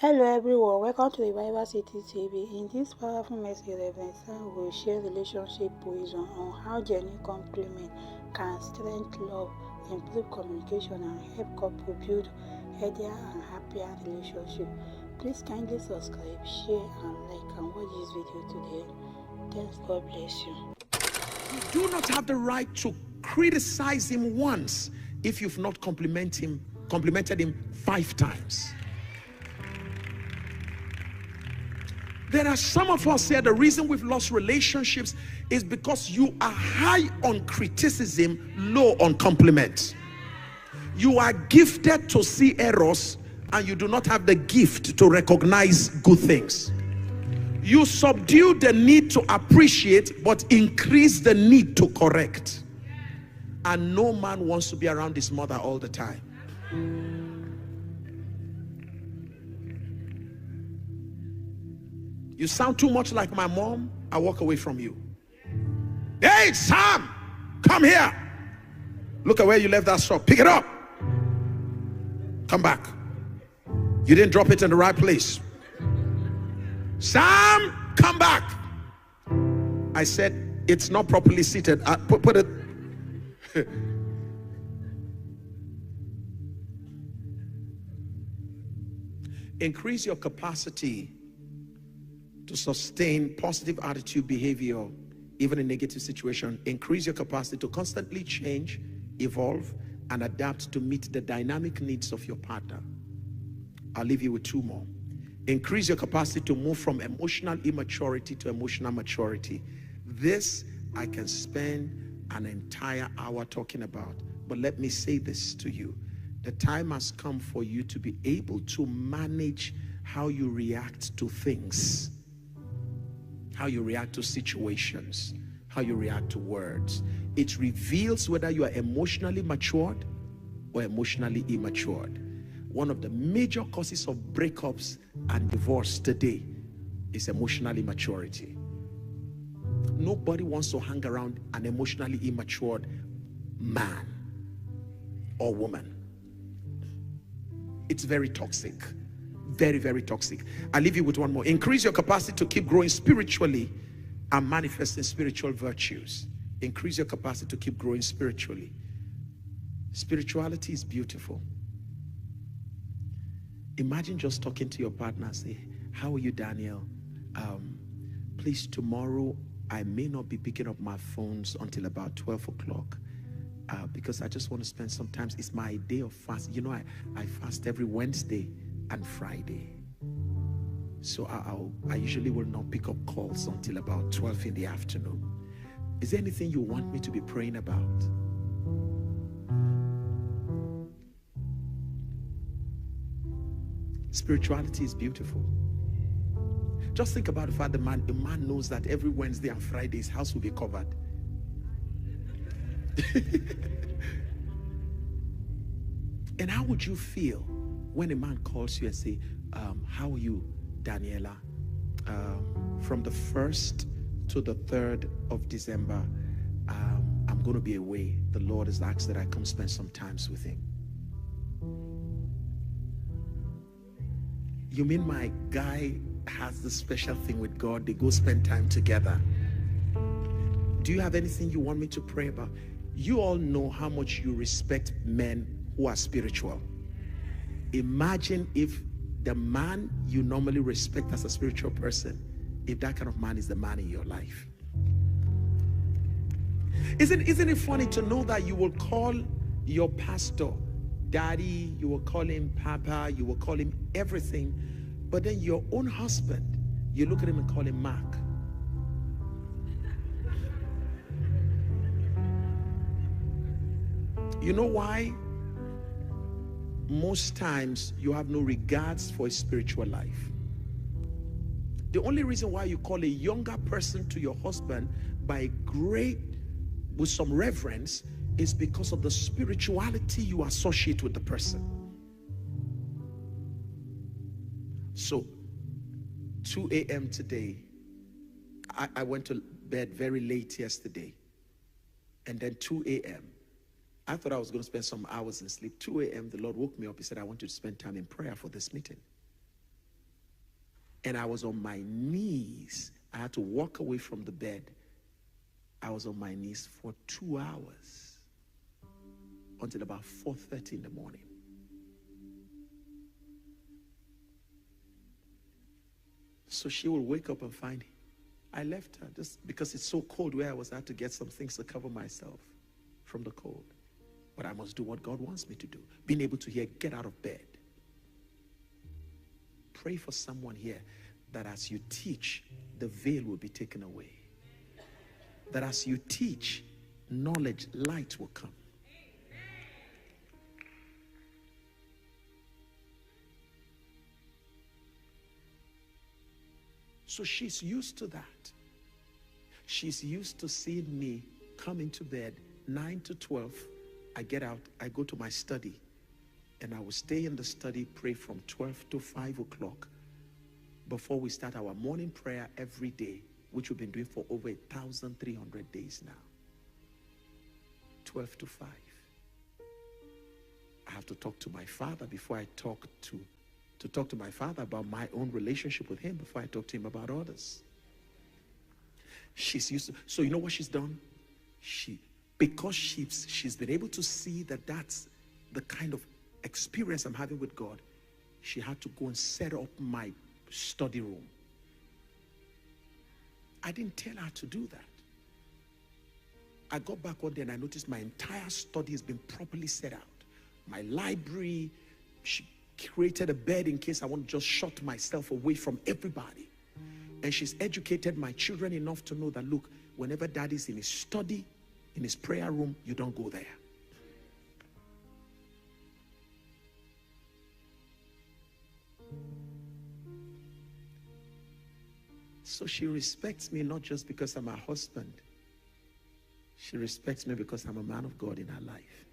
Hello everyone, welcome to the Bible City TV. In this powerful message, Rev Sam will share relationship wisdom on how genuine compliment can strengthen love, improve communication, and help couple build healthier and happier relationship. Please kindly subscribe, share, and like and watch this video today. Thanks, God bless you. You do not have the right to criticize him once if you've not complimented him 5 times. There are some of us here, the reason we've lost relationships is because you are high on criticism, low on compliment. You are gifted to see errors and you do not have the gift to recognize good things. You subdue the need to appreciate but increase the need to correct. And no man wants to be around his mother all the time. You sound too much like my mom, I walk away from you. Hey, Sam, come here. Look at where you left that sock. Pick it up. Come back. You didn't drop it in the right place. Sam, come back. I said, it's not properly seated. Put it. Increase your capacity to sustain positive attitude behavior even in negative situation. Increase your capacity to constantly change, evolve, and adapt to meet the dynamic needs of your partner. I'll leave you with 2 more. Increase your capacity to move from emotional immaturity to emotional maturity. This I can spend an entire hour talking about, but let me say this to you. The time has come for you to be able to manage how you react to things, how you react to situations, how you react to words. It reveals whether you are emotionally matured or emotionally immatured. One of the major causes of breakups and divorce today is emotional immaturity. Nobody wants to hang around an emotionally immatured man or woman. It's very toxic. Very, very toxic. I'll leave you with 1 more. Increase your capacity to keep growing spiritually and manifesting spiritual virtues. Increase your capacity to keep growing spiritually. Spirituality is beautiful. Imagine just talking to your partner and say, how are you, Daniel? Please, tomorrow I may not be picking up my phones until about 12 o'clock. Because I just want to spend some time. It's my day of fast. You know, I fast every Wednesday and Friday. So I usually will not pick up calls until about 12 in the afternoon. Is there anything you want me to be praying about? Spirituality is beautiful. Just think about the fact that a man knows that every Wednesday and Friday his house will be covered. And how would you feel when a man calls you and say, how are you, Daniela? From the 1st to the 3rd of December, I'm going to be away. The Lord has asked that I come spend some time with him. You mean my guy has the special thing with God? They go spend time together. Do you have anything you want me to pray about? You all know how much you respect men who are spiritual. Imagine if the man you normally respect as a spiritual person, if that kind of man is the man in your life. Isn't it funny to know that you will call your pastor daddy, you will call him papa, you will call him everything, but then your own husband, you look at him and call him Mark. You know why? Most times you have no regards for a spiritual life. The only reason why you call a younger person to your husband with some reverence is because of the spirituality you associate with the person. So 2 a.m. today, I went to bed very late yesterday, and then 2 a.m. I thought I was going to spend some hours in sleep. 2 a.m. the Lord woke me up. He said, I want you to spend time in prayer for this meeting. And I was on my knees. I had to walk away from the bed. I was on my knees for 2 hours until about 4:30 in the morning. So she will wake up and find I left her just because it's so cold where I was. I had to get some things to cover myself from the cold. But I must do what God wants me to do. Being able to hear, get out of bed. Pray for someone here that as you teach, the veil will be taken away. That as you teach, knowledge, light will come. So she's used to that. She's used to seeing me come into bed 9 to 12. I get out, I go to my study, and I will stay in the study, pray from 12 to 5 o'clock before we start our morning prayer every day, which we've been doing for over 1,300 days now. 12 to 5. I have to talk to my father before I talk to my father about my own relationship with him before I talk to him about others. She's used to, so you know what she's done? Because she's been able to see that that's the kind of experience I'm having with God, she had to go and set up my study room. I didn't tell her to do that. I got back one day and I noticed my entire study has been properly set out. My library, she created a bed in case I want to just shut myself away from everybody. And she's educated my children enough to know that, look, whenever daddy's in his study, in his prayer room, you don't go there. So she respects me not just because I'm her husband. She respects me because I'm a man of God in her life.